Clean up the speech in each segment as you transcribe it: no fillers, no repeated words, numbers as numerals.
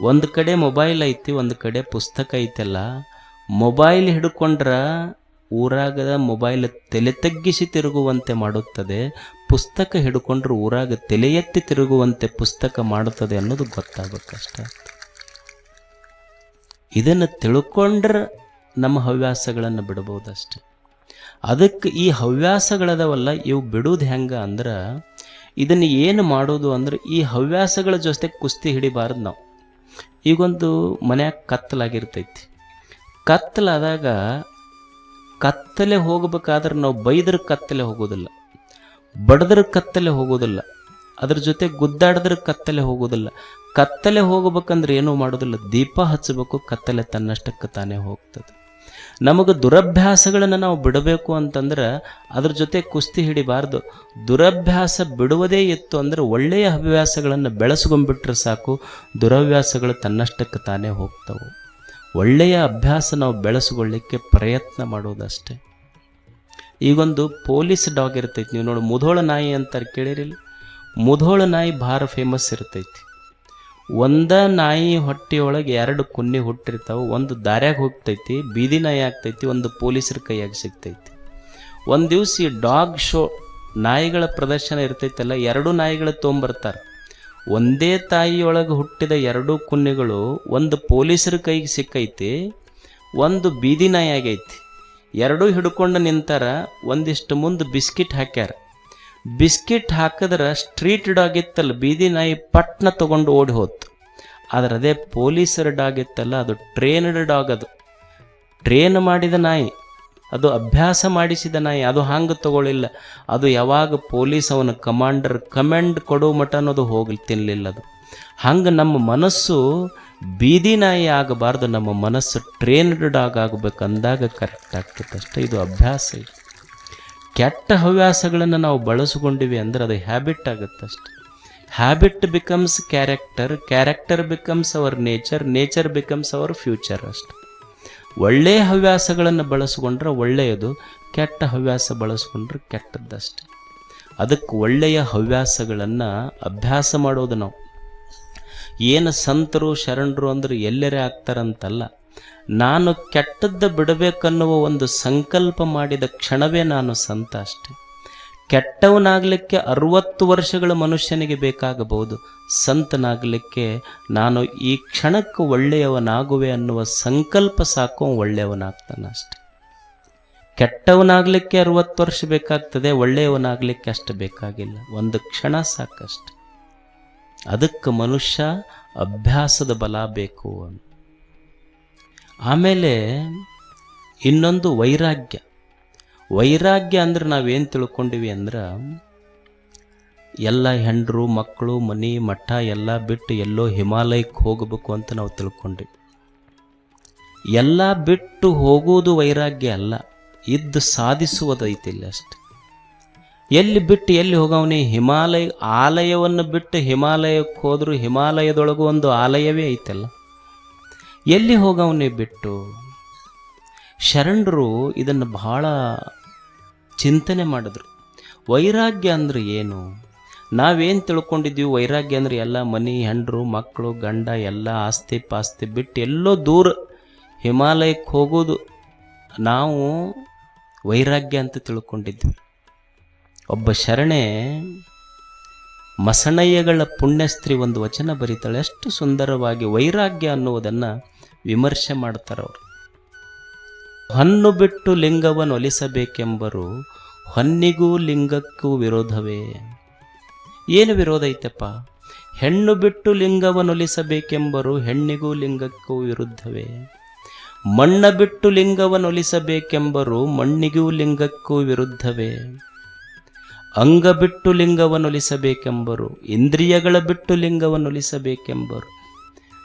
ಒಂದು ಕಡೆ ಮೊಬೈಲ್ ಐತಿ, ಒಂದು ಕಡೆ ಪುಸ್ತಕ ಐತಲ್ಲ. ಮೊಬೈಲ್ ಹಿಡ್ಕೊಂಡ್ರ ಊರಾಗದ ಮೊಬೈಲ್ ತಲೆ ತಗ್ಗಿಸಿ ತಿರುಗುವಂತೆ ಮಾಡುತ್ತದೆ, ಪುಸ್ತಕ ಹಿಡ್ಕೊಂಡ್ರೆ ಊರಾಗ ತಲೆ ಎತ್ತಿ ತಿರುಗುವಂತೆ ಪುಸ್ತಕ ಮಾಡುತ್ತದೆ ಅನ್ನೋದು ಗೊತ್ತಾಗಬೇಕಷ್ಟೆ. ಇದನ್ನು ತಿಳ್ಕೊಂಡ್ರೆ ನಮ್ಮ ಹವ್ಯಾಸಗಳನ್ನು ಬಿಡ್ಬೋದಷ್ಟೆ. ಅದಕ್ಕೆ ಈ ಹವ್ಯಾಸಗಳದವಲ್ಲ, ಇವು ಬಿಡೋದು ಹೆಂಗೆ ಅಂದ್ರೆ, ಇದನ್ನು ಏನು ಮಾಡೋದು ಅಂದ್ರೆ ಈ ಹವ್ಯಾಸಗಳ ಜೊತೆ ಕುಸ್ತಿ ಹಿಡಿಬಾರ್ದು ನಾವು. ಈಗೊಂದು ಮನ್ಯಾಗ ಕತ್ತಲಾಗಿರ್ತೈತಿ, ಕತ್ತಲಾದಾಗ ಕತ್ತಲೆ ಹೋಗಬೇಕಾದ್ರೆ ನಾವು ಬೈದ್ರ ಕತ್ತಲೆ ಹೋಗೋದಿಲ್ಲ, ಬಡದ್ರ ಕತ್ತಲೆ ಹೋಗೋದಿಲ್ಲ, ಅದ್ರ ಜೊತೆ ಗುದ್ದಾಡಿದ್ರೆ ಕತ್ತಲೆ ಹೋಗೋದಿಲ್ಲ. ಕತ್ತಲೆ ಹೋಗ್ಬೇಕಂದ್ರೆ ಏನೂ ಮಾಡೋದಿಲ್ಲ, ದೀಪ ಹಚ್ಚಬೇಕು, ಕತ್ತಲೆ ತನ್ನಷ್ಟಕ್ಕೆ ತಾನೇ ಹೋಗ್ತದೆ. ನಮಗೆ ದುರಭ್ಯಾಸಗಳನ್ನು ನಾವು ಬಿಡಬೇಕು ಅಂತಂದ್ರೆ ಅದ್ರ ಜೊತೆ ಕುಸ್ತಿ ಹಿಡಿಬಾರ್ದು. ದುರಭ್ಯಾಸ ಬಿಡುವುದೇ ಇತ್ತು ಅಂದರೆ ಒಳ್ಳೆಯ ಹವ್ಯಾಸಗಳನ್ನು ಬೆಳೆಸ್ಕೊಂಡ್ಬಿಟ್ರೆ ಸಾಕು, ದುರಭ್ಯಾಸಗಳು ತನ್ನಷ್ಟಕ್ಕೆ ತಾನೇ ಹೋಗ್ತವೆ. ಒಳ್ಳೆಯ ಅಭ್ಯಾಸ ನಾವು ಬೆಳೆಸ್ಕೊಳ್ಳಿಕ್ಕೆ ಪ್ರಯತ್ನ ಮಾಡೋದಷ್ಟೆ. ಈಗೊಂದು ಪೊಲೀಸ್ ಡಾಗ್ ಇರ್ತೈತಿ, ನೀವು ನೋಡಿ ಮುಧೋಳ ನಾಯಿ ಅಂತಾರೆ, ಕೇಳಿರಿಲ್ಲ? ಮುಧೋಳ ನಾಯಿ ಭಾಳ ಫೇಮಸ್ ಇರ್ತೈತಿ. ಒಂದ ನಾಯಿ ಹೊಟ್ಟೆಯೊಳಗೆ 2 ಕುನ್ನಿ ಹುಟ್ಟಿರ್ತಾವೆ, ಒಂದು ದಾರ್ಯಾಗ ಹೋಗ್ತೈತಿ, ಬೀದಿ ನಾಯಿ ಆಗ್ತೈತಿ, ಒಂದು ಪೊಲೀಸರ ಕೈಯಾಗಿ ಸಿಗ್ತೈತಿ. ಒಂದು ದಿವಸ ಈ ಡಾಗ್ ಶೋ ನಾಯಿಗಳ ಪ್ರದರ್ಶನ ಇರ್ತೈತಲ್ಲ, 2 ನಾಯಿಗಳು ತೊಗೊಂಬರ್ತಾರೆ. ಒಂದೇ ತಾಯಿಯೊಳಗೆ ಹುಟ್ಟಿದ 2 ಕುನ್ನಿಗಳು ಒಂದು ಪೊಲೀಸರ ಕೈಗೆ ಸಿಕ್ಕೈತಿ, ಒಂದು ಬೀದಿ ನಾಯಿ ಆಗೈತಿ. 2 ಹಿಡ್ಕೊಂಡು ನಿಂತಾರ. ಒಂದಿಷ್ಟು ಮುಂದೆ ಬಿಸ್ಕಿಟ್ ಹಾಕ್ಯಾರ. ಬಿಸ್ಕಿಟ್ ಹಾಕಿದ್ರೆ ಸ್ಟ್ರೀಟ್ ಡಾಗ್ ಇತ್ತಲ್ಲ, ಬೀದಿ ನಾಯಿ ಪಟ್ನ ತೊಗೊಂಡು ಓಡಿ ಹೋತು. ಆದರೆ ಅದೇ ಪೊಲೀಸರ ಡಾಗ್ ಇತ್ತಲ್ಲ, ಅದು ಟ್ರೇನ್ಡ್ ಡಾಗ್, ಅದು ಟ್ರೇನ್ ಮಾಡಿದ ನಾಯಿ, ಅದು ಅಭ್ಯಾಸ ಮಾಡಿಸಿದ ನಾಯಿ. ಅದು ಹಂಗೆ ತಗೊಳ್ಳಿಲ್ಲ, ಅದು ಯಾವಾಗ ಪೊಲೀಸ್ ಅವನ ಕಮೆಂಡ್ ಕೊಡೋ ಮಟ್ಟ ಅನ್ನೋದು ಹೋಗಿ ತಿನ್ನಲಿಲ್ಲ. ಅದು ಹಂಗೆ ನಮ್ಮ ಮನಸ್ಸು ಬೀದಿ ನಾಯಿ ಆಗಬಾರ್ದು, ನಮ್ಮ ಮನಸ್ಸು ಟ್ರೇನ್ಡ್ ಡಾಗ್ ಆಗಬೇಕಂದಾಗ ಕರೆಕ್ಟ್ ಆಗ್ತೈತೆ ಅಷ್ಟೇ. ಇದು ಅಭ್ಯಾಸ. ಇದು ಕೆಟ್ಟ ಹವ್ಯಾಸಗಳನ್ನು ನಾವು ಬಳಸ್ಕೊಂಡಿವಿ ಅಂದರೆ ಅದು ಹ್ಯಾಬಿಟ್ ಆಗುತ್ತಷ್ಟೆ. Habit becomes character, character becomes our nature, nature becomes our future ಅಷ್ಟೆ. ಒಳ್ಳೆಯ ಹವ್ಯಾಸಗಳನ್ನು ಬಳಸ್ಕೊಂಡ್ರೆ ಒಳ್ಳೆಯದು, ಕೆಟ್ಟ ಹವ್ಯಾಸ ಬಳಸ್ಕೊಂಡ್ರೆ ಕೆಟ್ಟದ್ದಷ್ಟೆ. ಅದಕ್ಕೆ ಒಳ್ಳೆಯ ಹವ್ಯಾಸಗಳನ್ನು ಅಭ್ಯಾಸ ಮಾಡೋದು ನಾವು. ಏನು ಸಂತರು ಶರಣರು ಅಂದ್ರೆ ಎಲ್ಲರೇ ಆಗ್ತಾರಂತಲ್ಲ, ನಾನು ಕೆಟ್ಟದ್ದು ಬಿಡಬೇಕನ್ನುವ ಒಂದು ಸಂಕಲ್ಪ ಮಾಡಿದ ಕ್ಷಣವೇ ನಾನು ಸಂತ ಅಷ್ಟೆ. ಕೆಟ್ಟವನಾಗಲಿಕ್ಕೆ 60 ವರ್ಷಗಳ ಮನುಷ್ಯನಿಗೆ ಬೇಕಾಗಬಹುದು, ಸಂತನಾಗಲಿಕ್ಕೆ ನಾನು ಈ ಕ್ಷಣಕ್ಕೆ ಒಳ್ಳೆಯವನಾಗುವೆ ಅನ್ನುವ ಸಂಕಲ್ಪ ಸಾಕು, ಒಳ್ಳೆಯವನಾಗ್ತಾನೆ ಅಷ್ಟೆ. ಕೆಟ್ಟವನಾಗಲಿಕ್ಕೆ 60 ವರ್ಷ ಬೇಕಾಗ್ತದೆ, ಒಳ್ಳೆಯವನಾಗಲಿಕ್ಕೆ ಅಷ್ಟು ಬೇಕಾಗಿಲ್ಲ, ಒಂದು ಕ್ಷಣ ಸಾಕಷ್ಟೆ. ಅದಕ್ಕೆ ಮನುಷ್ಯ ಅಭ್ಯಾಸದ ಬಲ ಬೇಕು. ಆಮೇಲೆ ಇನ್ನೊಂದು ವೈರಾಗ್ಯ. ವೈರಾಗ್ಯ ಅಂದ್ರೆ ನಾವೇನು ತಿಳ್ಕೊಂಡಿವಿ ಅಂದ್ರೆ, ಎಲ್ಲ ಹೆಂಡರು ಮಕ್ಕಳು ಮನೆ ಮಠ ಎಲ್ಲ ಬಿಟ್ಟು ಎಲ್ಲೋ ಹಿಮಾಲಯಕ್ಕೆ ಹೋಗಬೇಕು ಅಂತ ನಾವು ತಿಳ್ಕೊಂಡ್ವಿ. ಎಲ್ಲ ಬಿಟ್ಟು ಹೋಗುವುದು ವೈರಾಗ್ಯ ಅಲ್ಲ, ಇದ್ದು ಸಾಧಿಸುವುದೈತಿಲ್ಲ ಅಷ್ಟೆ. ಎಲ್ಲಿ ಬಿಟ್ಟು ಎಲ್ಲಿ ಹೋಗವನಿ? ಹಿಮಾಲಯ ಆಲಯವನ್ನು ಬಿಟ್ಟು ಹಿಮಾಲಯಕ್ಕೆ ಹೋದರೂ ಹಿಮಾಲಯದೊಳಗೂ ಒಂದು ಆಲಯವೇ ಐತಲ್ಲ, ಎಲ್ಲಿ ಹೋಗವನೇ ಬಿಟ್ಟು? ಶರಣರು ಇದನ್ನು ಬಹಳ ಚಿಂತನೆ ಮಾಡಿದ್ರು. ವೈರಾಗ್ಯ ಅಂದ್ರೆ ಏನು? ನಾವೇನು ತಿಳ್ಕೊಂಡಿದ್ದೀವಿ ವೈರಾಗ್ಯ ಅಂದರೆ ಎಲ್ಲ ಮನೆ ಹೆಂಡರು ಮಕ್ಕಳು ಗಂಡ ಎಲ್ಲ ಆಸ್ತಿ ಪಾಸ್ತಿ ಬಿಟ್ಟು ಎಲ್ಲೋ ದೂರ ಹಿಮಾಲಯಕ್ಕೆ ಹೋಗೋದು ನಾವು ವೈರಾಗ್ಯ ಅಂತ ತಿಳ್ಕೊಂಡಿದ್ವಿ. ಒಬ್ಬ ಶರಣೆ ಮಸಣಯ್ಯಗಳ ಪುಣ್ಯಸ್ತ್ರೀ ಒಂದು ವಚನ ಬರೀತಾಳೆ, ಎಷ್ಟು ಸುಂದರವಾಗಿ ವೈರಾಗ್ಯ ಅನ್ನುವುದನ್ನು ವಿಮರ್ಶೆ ಮಾಡ್ತಾರವರು. ಹೊನ್ನು ಬಿಟ್ಟು ಲಿಂಗವನ್ನು ಒಲಿಸಬೇಕೆಂಬರು, ಹೊನ್ನಿಗೂ ಲಿಂಗಕ್ಕೂ ವಿರೋಧವೇ. ಏನು ವಿರೋಧ ಐತಪ್ಪ? ಹೆಣ್ಣು ಬಿಟ್ಟು ಲಿಂಗವನ್ನು ಒಲಿಸಬೇಕೆಂಬರು, ಹೆಣ್ಣಿಗೂ ಲಿಂಗಕ್ಕೂ ವಿರುದ್ಧವೇ. ಮಣ್ಣ ಬಿಟ್ಟು ಲಿಂಗವನ್ನು ಒಲಿಸಬೇಕೆಂಬರು, ಮಣ್ಣಿಗೂ ಲಿಂಗಕ್ಕೂ ವಿರುದ್ಧವೇ. ಅಂಗ ಬಿಟ್ಟು ಲಿಂಗವನ್ನು ಒಲಿಸಬೇಕೆಂಬರು, ಇಂದ್ರಿಯಗಳ ಬಿಟ್ಟು ಲಿಂಗವನ್ನು ಒಲಿಸಬೇಕೆಂಬರು.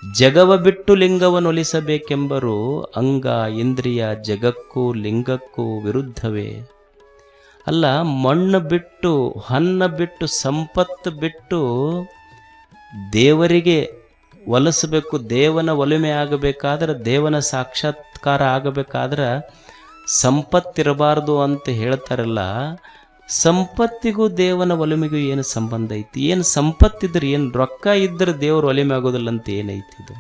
ಜಗವ ಬಿಟ್ಟು ಲಿಂಗವನ್ನು ಒಲಿಸಬೇಕೆಂಬರು, ಅಂಗ ಇಂದ್ರಿಯ ಜಗಕ್ಕೂ ಲಿಂಗಕ್ಕೂ ವಿರುದ್ಧವೇ. ಅಲ್ಲ, ಮಣ್ಣು ಬಿಟ್ಟು ಹನ್ನ ಬಿಟ್ಟು ಸಂಪತ್ತು ಬಿಟ್ಟು ದೇವರಿಗೆ ಒಲಿಸಬೇಕು, ದೇವನ ಒಲಿಮೆ ಆಗಬೇಕಾದ್ರೆ, ದೇವನ ಸಾಕ್ಷಾತ್ಕಾರ ಆಗಬೇಕಾದ್ರೆ ಸಂಪತ್ತಿರಬಾರ್ದು ಅಂತ ಹೇಳ್ತಾರಲ್ಲ. ಸಂಪತ್ತಿಗೂ ದೇವನ ಒಲಿಮೆಗೂ ಏನು ಸಂಬಂಧ ಐತಿ? ಏನು ಸಂಪತ್ತಿದ್ರೆ ಏನು, ರೊಕ್ಕ ಇದ್ದರೆ ದೇವ್ರ ಒಲಿಮೆ ಆಗೋದಿಲ್ಲ ಅಂತ ಏನೈತಿ? ಇದು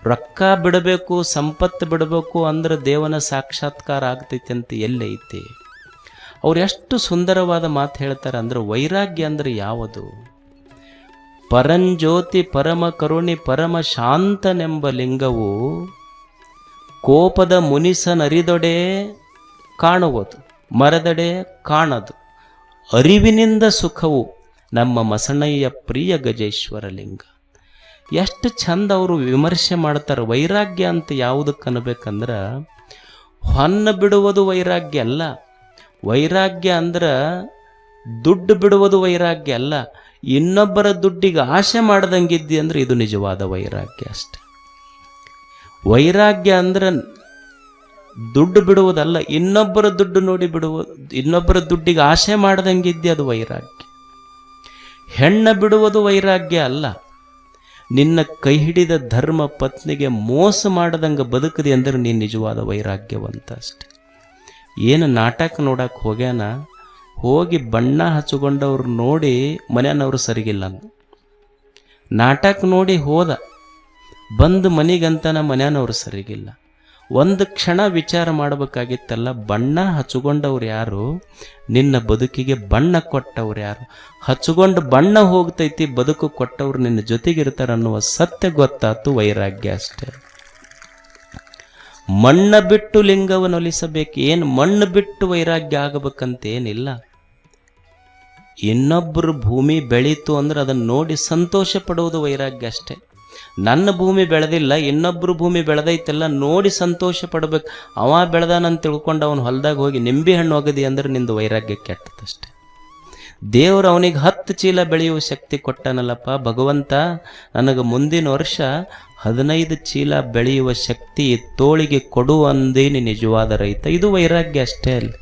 ರೊಕ್ಕ ಬಿಡಬೇಕು, ಸಂಪತ್ತು ಬಿಡಬೇಕು ಅಂದ್ರೆ ದೇವನ ಸಾಕ್ಷಾತ್ಕಾರ ಆಗ್ತೈತಿ ಅಂತ ಎಲ್ಲೈತಿ? ಅವ್ರು ಎಷ್ಟು ಸುಂದರವಾದ ಮಾತು ಹೇಳ್ತಾರೆ ಅಂದ್ರೆ, ವೈರಾಗ್ಯ ಅಂದರೆ ಯಾವುದು? ಪರಂಜ್ಯೋತಿ ಪರಮ ಕರುಣಿ ಪರಮ ಶಾಂತನೆಂಬ ಲಿಂಗವು ಕೋಪದ ಮುನಿಸನರಿದೊಡೆ ಕಾಣುವುದು, ಮರದಡೆ ಕಾಣದು, ಅರಿವಿನಿಂದ ಸುಖವು ನಮ್ಮ ಮಸಣಯ್ಯ ಪ್ರಿಯ ಗಜೇಶ್ವರ ಲಿಂಗ. ಎಷ್ಟು ಚಂದ ಅವರು ವಿಮರ್ಶೆ ಮಾಡ್ತಾರೆ. ವೈರಾಗ್ಯ ಅಂತ ಯಾವುದಕ್ಕೆ ಅನ್ಬೇಕಂದ್ರೆ, ಹೊನ್ನ ಬಿಡುವುದು ವೈರಾಗ್ಯ ಅಲ್ಲ. ವೈರಾಗ್ಯ ಅಂದ್ರೆ ದುಡ್ಡು ಬಿಡುವುದು ವೈರಾಗ್ಯ ಅಲ್ಲ. ಇನ್ನೊಬ್ಬರ ದುಡ್ಡಿಗೆ ಆಸೆ ಮಾಡ್ದಂಗಿದ್ದಿ ಅಂದ್ರೆ ಇದು ನಿಜವಾದ ವೈರಾಗ್ಯ ಅಷ್ಟೆ. ವೈರಾಗ್ಯ ಅಂದ್ರೆ ದುಡ್ಡು ಬಿಡುವುದಲ್ಲ, ಇನ್ನೊಬ್ಬರ ದುಡ್ಡು ನೋಡಿ ಬಿಡುವುದು, ಇನ್ನೊಬ್ಬರ ದುಡ್ಡಿಗೆ ಆಸೆ ಮಾಡ್ದಂಗಿದ್ದಿ ಅದು ವೈರಾಗ್ಯ. ಹೆಣ್ಣ ಬಿಡುವುದು ವೈರಾಗ್ಯ ಅಲ್ಲ. ನಿನ್ನ ಕೈ ಹಿಡಿದ ಧರ್ಮ ಪತ್ನಿಗೆ ಮೋಸ ಮಾಡದಂಗೆ ಬದುಕದಿ ಅಂದ್ರೆ ನೀನು ನಿಜವಾದ ವೈರಾಗ್ಯವಂತ ಅಷ್ಟೆ. ಏನು ನಾಟಕ ನೋಡಕ್ಕೆ ಹೋಗ್ಯಾನ, ಹೋಗಿ ಬಣ್ಣ ಹಚ್ಚಿಕೊಂಡವ್ರು ನೋಡಿ ಮನೆಯವ್ರು ಸರಿಗಿಲ್ಲ ಅಂದ. ನಾಟಕ ನೋಡಿ ಹೋದ, ಬಂದು ಮನೆಗಂತನ ಮನೆಯವ್ರು ಸರಿಗಿಲ್ಲ. ಒಂದು ಕ್ಷಣ ವಿಚಾರ ಮಾಡಬೇಕಾಗಿತ್ತಲ್ಲ, ಬಣ್ಣ ಹಚ್ಚಿಕೊಂಡವ್ರು ಯಾರು, ನಿನ್ನ ಬದುಕಿಗೆ ಬಣ್ಣ ಕೊಟ್ಟವ್ರು ಯಾರು? ಹಚ್ಚಿಕೊಂಡು ಬಣ್ಣ ಹೋಗ್ತೈತಿ, ಬದುಕು ಕೊಟ್ಟವ್ರು ನಿನ್ನ ಜೊತೆಗಿರ್ತಾರನ್ನುವ ಸತ್ಯ ಗೊತ್ತಾತು. ವೈರಾಗ್ಯ ಅಷ್ಟೇ. ಮಣ್ಣ ಬಿಟ್ಟು ಲಿಂಗವನ್ನು ಒಲಿಸಬೇಕು. ಏನು ಮಣ್ಣು ಬಿಟ್ಟು ವೈರಾಗ್ಯ ಆಗಬೇಕಂತೇನಿಲ್ಲ. ಇನ್ನೊಬ್ಬರು ಭೂಮಿ ಬೆಳೀತು ಅಂದ್ರೆ ಅದನ್ನು ನೋಡಿ ಸಂತೋಷ ಪಡುವುದು ವೈರಾಗ್ಯ ಅಷ್ಟೇ. ನನ್ನ ಭೂಮಿ ಬೆಳೆದಿಲ್ಲ, ಇನ್ನೊಬ್ಬರು ಭೂಮಿ ಬೆಳೆದೈತೆಲ್ಲ ನೋಡಿ ಸಂತೋಷ ಪಡ್ಬೇಕು. ಅವ ಬೆಳೆದಾನಂತ ತಿಳ್ಕೊಂಡು ಅವನು ಹೊಲದಾಗ ಹೋಗಿ ನಿಂಬೆ ಹಣ್ಣು ಒಗದಿ ಅಂದ್ರೆ ನಿಂದು ವೈರಾಗ್ಯ ಕೆಟ್ಟದಷ್ಟೆ. ದೇವರು ಅವನಿಗೆ 10 ಚೀಲ ಬೆಳೆಯುವ ಶಕ್ತಿ ಕೊಟ್ಟನಲ್ಲಪ್ಪ ಭಗವಂತ, ನನಗೆ ಮುಂದಿನ ವರ್ಷ 15 ಚೀಲ ಬೆಳೆಯುವ ಶಕ್ತಿ ತೋಳಿಗೆ ಕೊಡುವಂದೇ ನಿಜವಾದ ರೈತ. ಇದು ವೈರಾಗ್ಯ ಅಷ್ಟೇ ಅಲ್ಲ.